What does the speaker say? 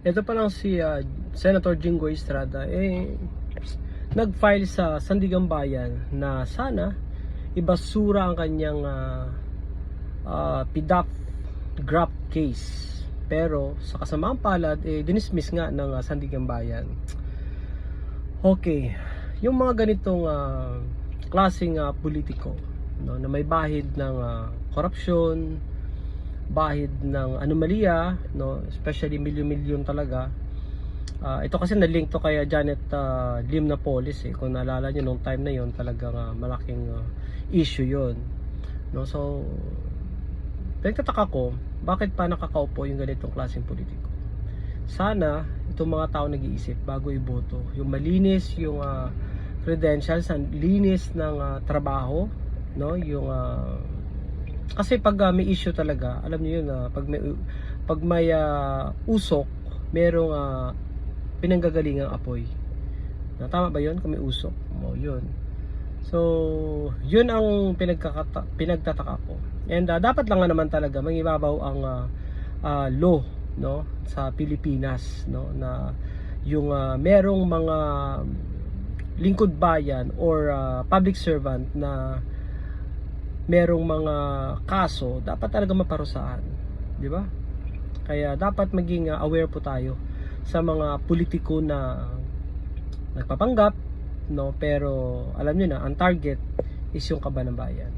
Ito pa lang si Senator Jinggoy Estrada nag-file sa Sandigan Bayan na sana ibasura ang kanyang PDAP graft case. Pero sa kasamaang palad dinismiss nga ng Sandigan Bayan. Okay, yung mga ganitong klaseng politiko, no, na may bahid ng korupsyon, bahid ng anomalya, no, especially milyon-milyon talaga. Ito kasi na-link to kay Janet Lim Napoles kung naalala niyo nung time na yon, talagang malaking issue yon, no. So pinagtataka ko bakit pa nakakaupo yung ganitong klaseng politiko. Sana itong mga tao nag-iisip bago iboto, yung malinis yung credentials, ang linis ng trabaho, no, yung kasi pag may issue talaga, alam niyo yun, pag may usok, merong pinanggagalingang apoy. Tama ba yun? Kung may usok mo, yun. So, yun ang pinagtataka ko. And dapat lang naman talaga mangibabaw ang law, no, sa Pilipinas, no, na yung merong mga lingkod bayan or public servant na merong mga kaso, dapat talaga maparusahan, di ba? Kaya dapat maging aware po tayo sa mga politiko na nagpapanggap, no, pero alam niyo na ang target is yung kaban ng bayan.